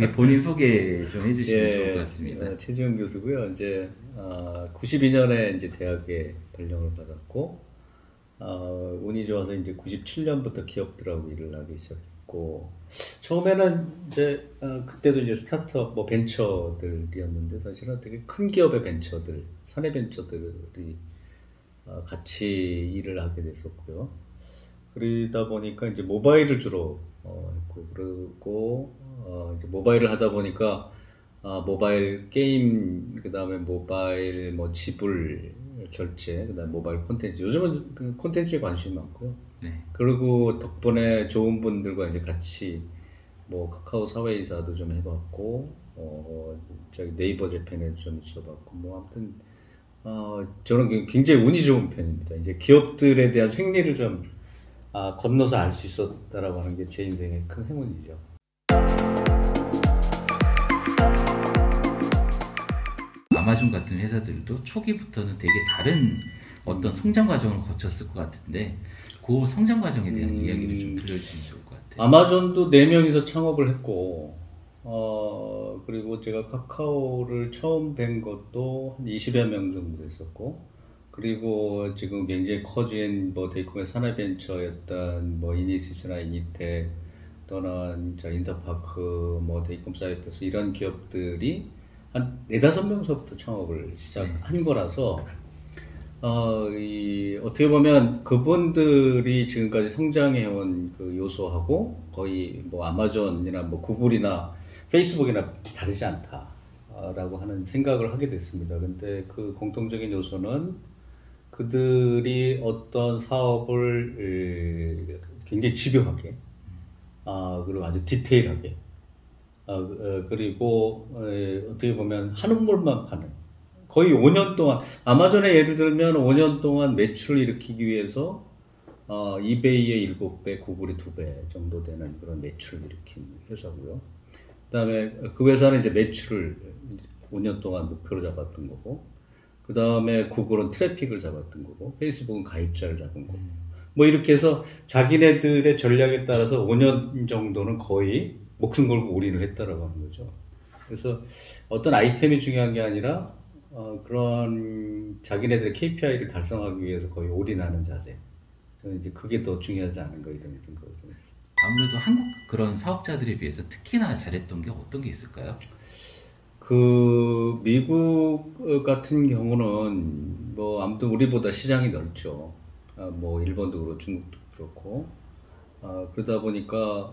간단하게 본인 소개 좀 해주시면 좋을 것 예, 같습니다. 최지훈 교수고요. 이제 92년에 이제 대학에 발령을 받았고, 운이 좋아서 이제 97년부터 기업들하고 일을 하기 시작했고, 처음에는 이제 그때도 이제 스타트업 뭐 벤처들이었는데 사실은 되게 큰 기업의 벤처들, 사내 벤처들이 같이 일을 하게 됐었고요. 그러다 보니까 이제 모바일을 주로 했고, 그리고 이제 모바일을 하다 보니까 모바일 게임, 그 다음에 모바일 뭐 지불 결제, 그 다음에 모바일 콘텐츠. 요즘은 그 콘텐츠에 관심이 많고요. 네. 그리고 덕분에 좋은 분들과 이제 같이 뭐 카카오 사회이사도 좀 해봤고, 저기 네이버 재팬에도 좀 있어봤고, 뭐 아무튼 저는 굉장히 운이 좋은 편입니다. 이제 기업들에 대한 생리를 좀 건너서 알 수 있었다라고 하는 게 제 인생의 큰 행운이죠. 아마존 같은 회사들도 초기부터는 되게 다른 어떤 성장 과정을 거쳤을 것 같은데 그 성장 과정에 대한 이야기를 좀 들려주시면 좋을 것 같아요. 아마존도 4명이서 창업을 했고, 그리고 제가 카카오를 처음 뵌 것도 한 20여 명 정도 됐었고, 그리고 지금 굉장히 커진 뭐 데이콤의 산하벤처였던 뭐 이니시스나 이니텍 또는 인터파크, 뭐 데이콤 사이퍼스 이런 기업들이 한 4~5명서부터 창업을 시작한 거라서 어떻게 보면 그분들이 지금까지 성장해온 그 요소하고 거의 뭐 아마존이나 뭐 구글이나 페이스북이나 다르지 않다라고 하는 생각을 하게 됐습니다. 근데 그 공통적인 요소는 그들이 어떤 사업을 굉장히 집요하게, 그리고 아주 디테일하게, 그리고 어떻게 보면 한 우물만 파는, 거의 5년 동안, 아마존에 예를 들면 5년 동안 매출을 일으키기 위해서 이베이의 7배, 구글의 2배 정도 되는 그런 매출을 일으킨 회사고요. 그다음에 그 회사는 이제 매출을 5년 동안 목표로 잡았던 거고, 그 다음에 구글은 트래픽을 잡았던 거고, 페이스북은 가입자를 잡은 거고, 뭐 이렇게 해서 자기네들의 전략에 따라서 5년 정도는 거의 목숨 걸고 올인을 했다라고 하는 거죠. 그래서 어떤 아이템이 중요한 게 아니라 그런 자기네들의 KPI를 달성하기 위해서 거의 올인하는 자세. 저는 이제 그게 더 중요하지 않은가 이런 생각거든요. 아무래도 한국 그런 사업자들에 비해서 특히나 잘했던 게 어떤 게 있을까요? 미국 같은 경우는 뭐 아무튼 우리보다 시장이 넓죠. 뭐 일본도 그렇고 중국도 그렇고, 그러다 보니까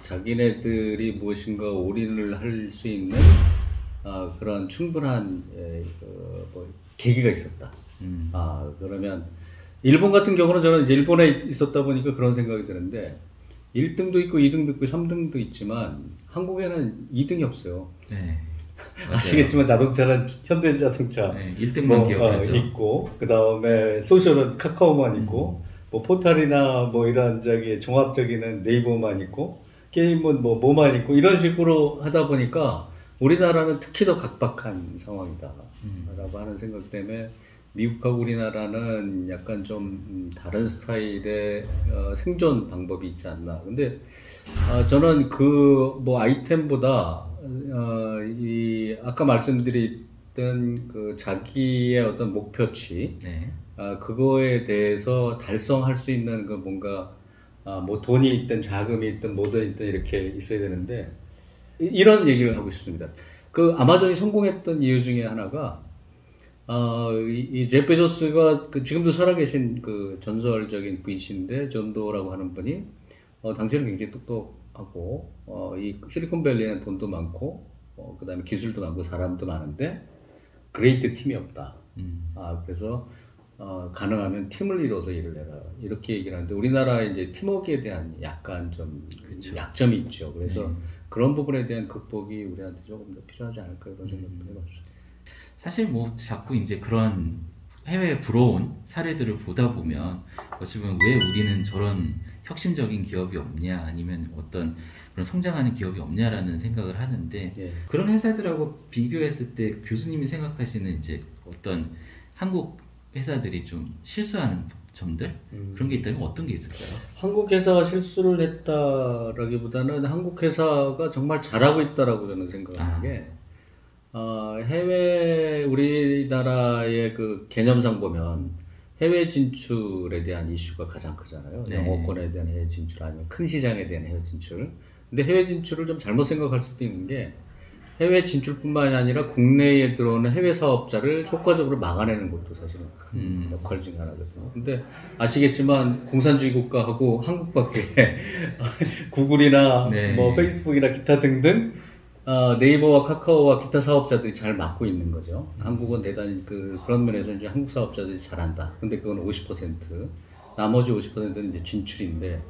자기네들이 무엇인가 올인을 할 수 있는 그런 충분한 뭐 계기가 있었다. 그러면 일본 같은 경우는 저는 이제 일본에 있었다 보니까 그런 생각이 드는데, 1등도 있고 2등도 있고 3등도 있지만 한국에는 2등이 없어요. 네. 아시겠지만 자동차는 현대자동차, 네, 1등만 기억하죠. 있고, 그 다음에 소셜은 카카오만 있고, 뭐 포탈이나 뭐 이런 종합적인 네이버만 있고, 게임은 뭐만 있고, 이런 식으로 하다 보니까 우리나라는 특히 더 각박한 상황이다 라고 하는 생각 때문에 미국하고 우리나라는 약간 좀 다른 스타일의 생존 방법이 있지 않나. 근데 저는 그 뭐 아이템보다 아까 말씀드렸던 그 자기의 어떤 목표치, 네. 그거에 대해서 달성할 수 있는 그 뭔가 뭐 돈이 있든 자금이 있든 뭐든 있든 이렇게 있어야 되는데, 이런 얘기를 하고 싶습니다. 그 아마존이 성공했던 이유 중에 하나가 이 제프 베조스가 지금도 살아계신 그 전설적인 분이신데, 존도라고 하는 분이 당시에는 굉장히 똑똑하고 이 실리콘밸리에는 돈도 많고 그 다음에 기술도 많고 사람도 많은데 그레이트 팀이 없다. 그래서 가능하면 팀을 이뤄서 일을 해라, 이렇게 얘기를 하는데, 우리나라에 이제 팀워크에 대한 약간 좀 그렇죠. 약점이 있죠. 그래서 그런 부분에 대한 극복이 우리한테 조금 더 필요하지 않을까 이런 생각도 해봤어요. 사실 뭐 자꾸 이제 그런 해외에 불어온 사례들을 보다 보면 어찌 보면 왜 우리는 저런 혁신적인 기업이 없냐, 아니면 어떤 그런 성장하는 기업이 없냐라는 생각을 하는데, 그런 회사들하고 비교했을 때 교수님이 생각하시는 이제 어떤 한국 회사들이 좀 실수하는 점들 그런 게 있다면 어떤 게 있을까요? 한국 회사가 실수를 했다라기보다는 한국 회사가 정말 잘하고 있다라고 저는 생각하는 게 해외 우리나라의 그 개념상 보면 해외 진출에 대한 이슈가 가장 크잖아요. 네. 영어권에 대한 해외 진출 아니면 큰 시장에 대한 해외 진출. 근데 해외 진출을 좀 잘못 생각할 수도 있는 게 해외 진출뿐만이 아니라 국내에 들어오는 해외 사업자를 효과적으로 막아내는 것도 사실은 큰 역할 중에 하나거든요. 근데 아시겠지만 공산주의 국가하고 한국밖에 구글이나 네. 뭐 페이스북이나 기타 등등 네이버와 카카오와 기타 사업자들이 잘 맡고 있는 거죠. 한국은 대단히 그런 면에서 이제 한국 사업자들이 잘한다. 근데 그건 50%, 나머지 50%는 이제 진출인데,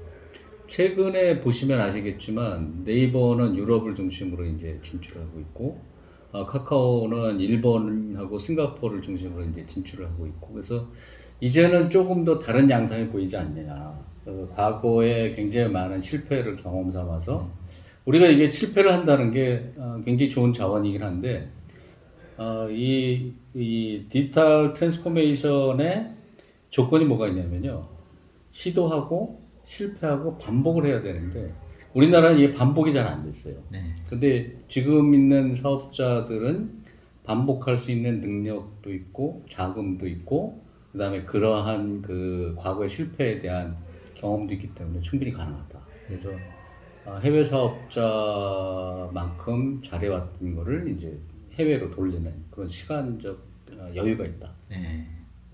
최근에 보시면 아시겠지만 네이버는 유럽을 중심으로 이제 진출하고 있고, 카카오는 일본하고 싱가포르를 중심으로 이제 진출을 하고 있고, 그래서 이제는 조금 더 다른 양상이 보이지 않느냐. 과거에 굉장히 많은 실패를 경험 삼아서 우리가 이게 실패를 한다는 게 굉장히 좋은 자원이긴 한데, 이 디지털 트랜스포메이션의 조건이 뭐가 있냐면요. 시도하고 실패하고 반복을 해야 되는데, 우리나라는 이게 반복이 잘 안 됐어요. 네. 근데 지금 있는 사업자들은 반복할 수 있는 능력도 있고, 자금도 있고, 그 다음에 그러한 그 과거의 실패에 대한 경험도 있기 때문에 충분히 가능하다. 그래서 해외 사업자만큼 잘해왔던 거를 이제 해외로 돌리는 그런 시간적 여유가 있다. 네.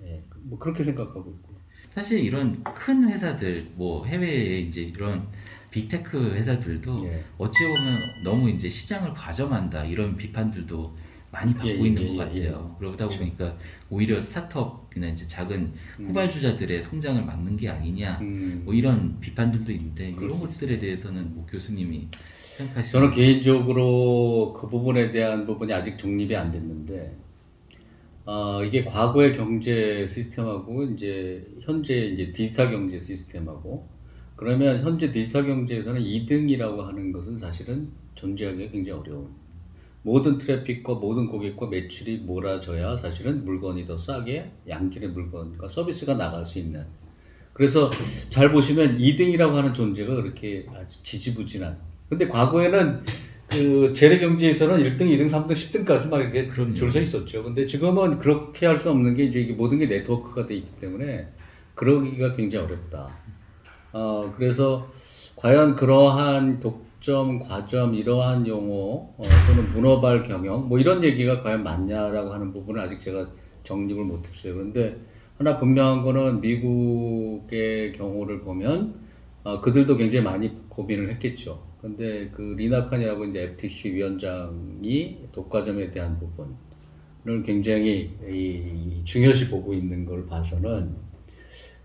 예, 뭐 그렇게 생각하고 있고. 사실 이런 큰 회사들, 뭐 해외에 이제 이런 빅테크 회사들도 예. 어찌 보면 너무 이제 시장을 과점한다 이런 비판들도 많이 받고 예, 있는 예, 것 예, 같아요. 예. 그러다 그렇죠. 보니까 오히려 스타트업이나 이제 작은 후발주자들의 성장을 막는 게 아니냐, 뭐 이런 비판들도 있는데 그럴 이런 수 것들에 대해서는 뭐 교수님이 생각하시는 저는 개인적으로 그 부분에 대한 부분이 아직 정립이 안 됐는데, 이게 과거의 경제 시스템하고 이제 현재 이제 디지털 경제 시스템하고, 그러면 현재 디지털 경제에서는 2등이라고 하는 것은 사실은 존재하기가 굉장히 어려운. 모든 트래픽과 모든 고객과 매출이 몰아져야 사실은 물건이 더 싸게 양질의 물건과 서비스가 나갈 수 있는. 그래서 잘 보시면 2등이라고 하는 존재가 그렇게 아주 지지부진한. 근데 과거에는 그 재래 경제에서는 1등, 2등, 3등, 10등까지 막 이렇게 줄 서 있었죠. 근데 지금은 그렇게 할 수 없는 게 이제 이게 모든 게 네트워크가 돼 있기 때문에 그러기가 굉장히 어렵다. 그래서 과연 그러한 독점, 과점, 이러한 용어, 또는 문어발 경영, 뭐 이런 얘기가 과연 맞냐라고 하는 부분은 아직 제가 정립을 못했어요. 그런데 하나 분명한 거는 미국의 경우를 보면, 그들도 굉장히 많이 고민을 했겠죠. 근데 그 리나칸이라고 이제 FTC 위원장이 독과점에 대한 부분을 굉장히 중요시 보고 있는 걸 봐서는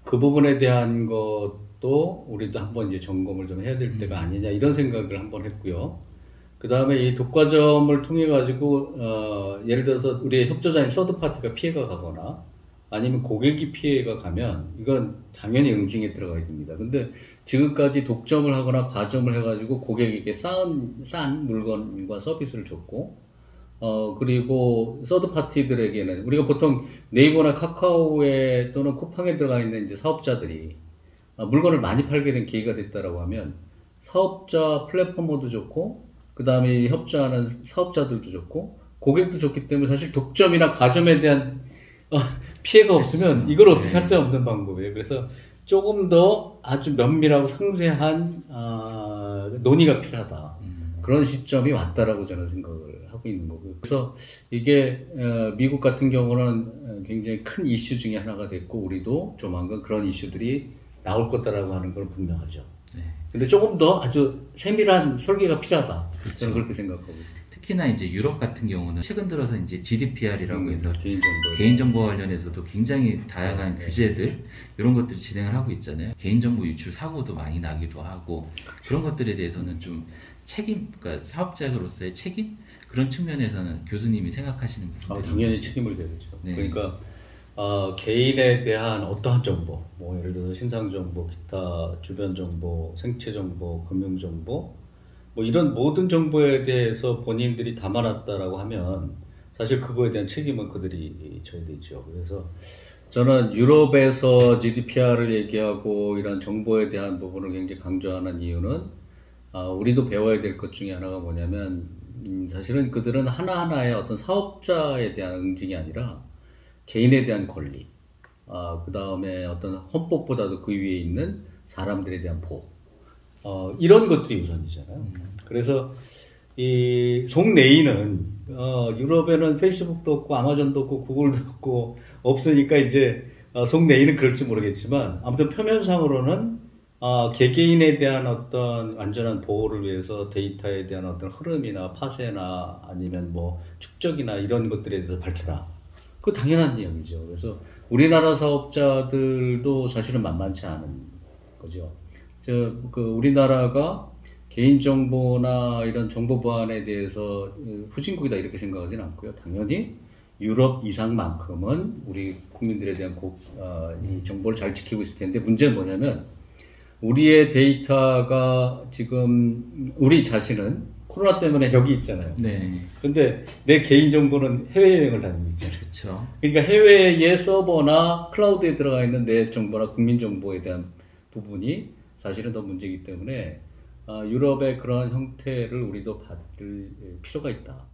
그 부분에 대한 것도 우리도 한번 이제 점검을 좀 해야 될 때가 아니냐 이런 생각을 한번 했고요. 그 다음에 이 독과점을 통해 가지고 예를 들어서 우리의 협조자인 서드 파티가 피해가 가거나 아니면 고객이 피해가 가면 이건 당연히 응징에 들어가야 됩니다. 근데 지금까지 독점을 하거나 과점을 해가지고 고객에게 싼 물건과 서비스를 줬고, 그리고 서드 파티들에게는 우리가 보통 네이버나 카카오에 또는 쿠팡에 들어가 있는 이제 사업자들이 물건을 많이 팔게 된 계기가 됐다라고 하면 사업자 플랫포머도 좋고, 그 다음에 협조하는 사업자들도 좋고, 고객도 좋기 때문에 사실 독점이나 과점에 대한 피해가 없으면 이걸 어떻게 할 수 없는 방법이에요. 그래서 조금 더 아주 면밀하고 상세한 논의가 필요하다. 그런 시점이 왔다라고 저는 생각을 하고 있는 거고요. 그래서 이게 미국 같은 경우는 굉장히 큰 이슈 중에 하나가 됐고, 우리도 조만간 그런 이슈들이 나올 거다라고 하는 건 분명하죠. 네. 근데 조금 더 아주 세밀한 설계가 필요하다. 그렇죠. 저는 그렇게 생각하고 있습니다. 특히나 이제 유럽 같은 경우는 최근 들어서 이제 GDPR이라고 해서 개인정보 개인정보 관련해서도 굉장히 다양한 규제들 이런 것들을 진행을 하고 있잖아요. 개인정보 유출 사고도 많이 나기도 하고, 그런 것들에 대해서는 좀 책임, 그러니까 사업자로서의 책임 그런 측면에서는 교수님이 생각하시는 부분이 당연히 책임을 져야죠. 네. 그러니까 개인에 대한 어떠한 정보, 뭐 예를 들어서 신상 정보, 기타 주변 정보, 생체 정보, 금융 정보, 뭐 이런 모든 정보에 대해서 본인들이 담아놨다라고 하면 사실 그거에 대한 책임은 그들이 져야 되죠. 그래서 저는 유럽에서 GDPR을 얘기하고 이런 정보에 대한 부분을 굉장히 강조하는 이유는 우리도 배워야 될 것 중에 하나가 뭐냐면 사실은 그들은 하나하나의 어떤 사업자에 대한 응징이 아니라 개인에 대한 권리, 그 다음에 어떤 헌법보다도 그 위에 있는 사람들에 대한 보호, 이런 것들이 우선이잖아요. 그래서 이 속내인은 유럽에는 페이스북도 없고 아마존도 없고 구글도 없고 없으니까 이제 속내인은 그럴지 모르겠지만 아무튼 표면상으로는 개개인에 대한 어떤 완전한 보호를 위해서 데이터에 대한 어떤 흐름이나 파쇄나 아니면 뭐 축적이나 이런 것들에 대해서 밝혀라. 그거 당연한 이야기죠. 그래서 우리나라 사업자들도 사실은 만만치 않은 거죠. 우리나라가 개인정보나 이런 정보 보안에 대해서 후진국이다 이렇게 생각하지는 않고요. 당연히 유럽 이상만큼은 우리 국민들에 대한 이 정보를 잘 지키고 있을 텐데 문제는 뭐냐면 우리의 데이터가 지금 우리 자신은 코로나 때문에 여기 있잖아요. 네. 근데 내 개인정보는 해외여행을 다니고 있잖아요. 그렇죠. 그러니까 해외의 서버나 클라우드에 들어가 있는 내 정보나 국민정보에 대한 부분이 사실은 더 문제이기 때문에 유럽의 그런 형태를 우리도 받을 필요가 있다.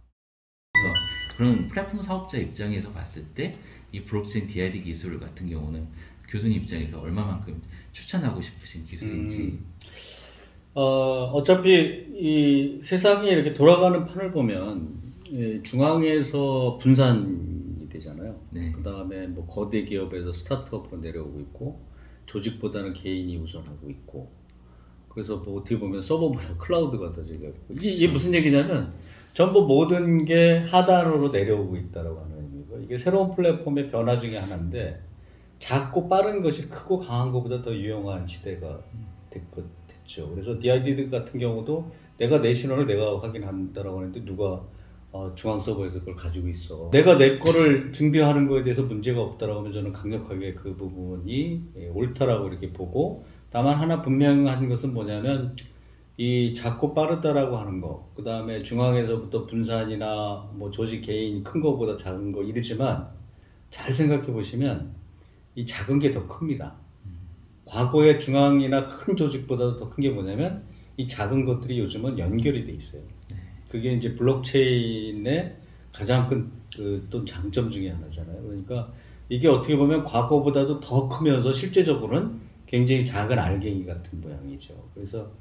그래서 그런 플랫폼 사업자 입장에서 봤을 때 이 블록체인 DID 기술 같은 경우는 교수님 입장에서 얼마만큼 추천하고 싶으신 기술인지. 어차피 이 세상이 이렇게 돌아가는 판을 보면 중앙에서 분산이 되잖아요. 네. 그 다음에 뭐 거대 기업에서 스타트업으로 내려오고 있고 조직보다는 개인이 우선하고 있고 그래서 뭐 어떻게 보면 서버보다 클라우드가 더 제가 이게 무슨 얘기냐면 전부 모든 게 하단으로 내려오고 있다라고 하는 의미고 이게 새로운 플랫폼의 변화 중에 하나인데 작고 빠른 것이 크고 강한 것보다 더 유용한 시대가 됐죠. 그래서 DID 같은 경우도 내가 내 신원을 내가 확인한다라고 하는데 누가 중앙 서버에서 그걸 가지고 있어. 내가 내 거를 증빙하는 거에 대해서 문제가 없다라고 하면 저는 강력하게 그 부분이 옳다라고 이렇게 보고 다만 하나 분명한 것은 뭐냐면 이 작고 빠르다라고 하는 거, 그 다음에 중앙에서부터 분산이나 뭐 조직 개인 큰 거보다 작은 거 이러지만 잘 생각해 보시면 이 작은 게 더 큽니다. 과거의 중앙이나 큰 조직보다도 더 큰 게 뭐냐면 이 작은 것들이 요즘은 연결이 돼 있어요. 그게 이제 블록체인의 가장 큰 또 장점 중에 하나잖아요. 그러니까 이게 어떻게 보면 과거보다도 더 크면서 실제적으로는 굉장히 작은 알갱이 같은 모양이죠. 그래서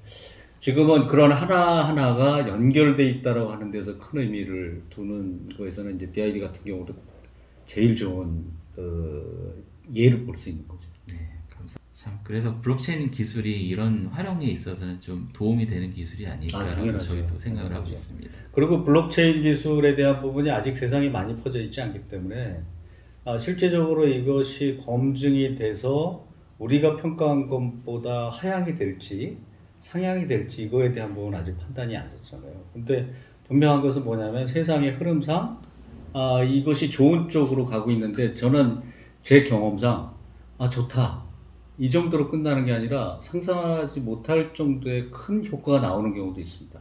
지금은 그런 하나하나가 연결돼 있다라고 하는 데서 큰 의미를 두는 거에서는 이제 DID 같은 경우도 제일 좋은 예를 볼 수 있는 거죠. 네, 감사합니다. 참 그래서 블록체인 기술이 이런 활용에 있어서는 좀 도움이 되는 기술이 아닐까라고 저희도 생각을 하고 있습니다. 그리고 블록체인 기술에 대한 부분이 아직 세상에 많이 퍼져 있지 않기 때문에 실제적으로 이것이 검증이 돼서 우리가 평가한 것보다 하향이 될지 상향이 될지 이거에 대한 부분은 아직 판단이 안 섰잖아요. 근데 분명한 것은 뭐냐면 세상의 흐름상 이것이 좋은 쪽으로 가고 있는데 저는 제 경험상 좋다 이 정도로 끝나는 게 아니라 상상하지 못할 정도의 큰 효과가 나오는 경우도 있습니다.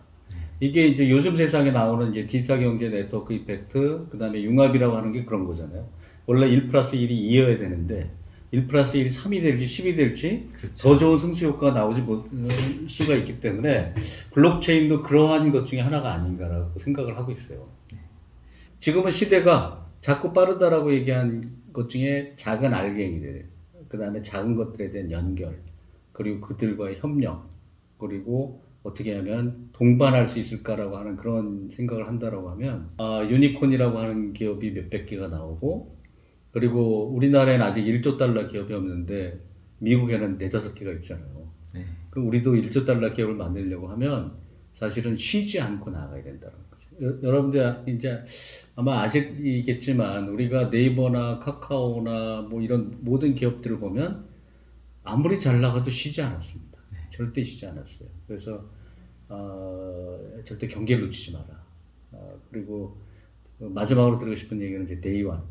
이게 이제 요즘 세상에 나오는 이제 디지털 경제 네트워크 이펙트, 그 다음에 융합이라고 하는 게 그런 거잖아요. 원래 1+1이 2여야 되는데 1+1이 3이 될지 10이 될지 그렇죠. 더 좋은 승수 효과가 나오지 못할 수가 있기 때문에 블록체인도 그러한 것 중에 하나가 아닌가라고 생각을 하고 있어요. 지금은 시대가 작고 빠르다라고 얘기한 것 중에 작은 알갱이들, 그 다음에 작은 것들에 대한 연결, 그리고 그들과의 협력, 그리고 어떻게 하면 동반할 수 있을까라고 하는 그런 생각을 한다라고 하면 유니콘이라고 하는 기업이 몇백 개가 나오고 그리고 우리나라에는 아직 1조 달러 기업이 없는데 미국에는 4-5개가 있잖아요. 네. 그럼 우리도 1조 달러 기업을 만들려고 하면 사실은 쉬지 않고 나가야 된다는 거죠. 여러분들 이제 아마 아시겠지만 우리가 네이버나 카카오나 뭐 이런 모든 기업들을 보면 아무리 잘 나가도 쉬지 않았습니다. 네. 절대 쉬지 않았어요. 그래서 절대 경계를 놓치지 마라. 그리고 마지막으로 드리고 싶은 얘기는 이제 데이원.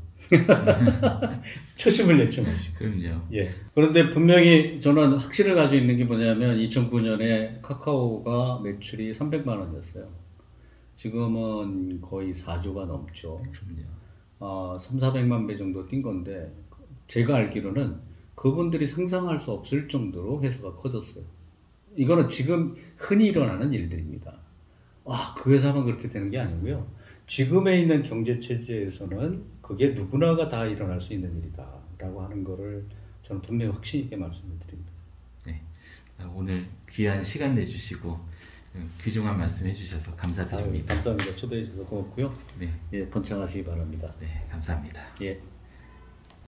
초심을 잃지 마시고. 그럼요. 예. 그런데 분명히 저는 확신을 가지고 있는 게 뭐냐면 2009년에 카카오가 매출이 300만 원이었어요. 지금은 거의 4조가 넘죠. 그럼요. 300~400만 배 정도 뛴 건데 제가 알기로는 그분들이 상상할 수 없을 정도로 회사가 커졌어요. 이거는 지금 흔히 일어나는 일들입니다. 그 회사만 그렇게 되는 게 아니고요. 지금에 있는 경제 체제에서는 그게 누구나가 다 일어날 수 있는 일이다라고 하는 거를 저는 분명히 확신 있게 말씀을 드립니다. 네. 오늘 귀한 시간 내주시고 귀중한 말씀 해주셔서 감사드립니다. 감사합니다. 초대해 주셔서 고맙고요. 네. 예, 번창하시기 바랍니다. 네, 감사합니다. 예.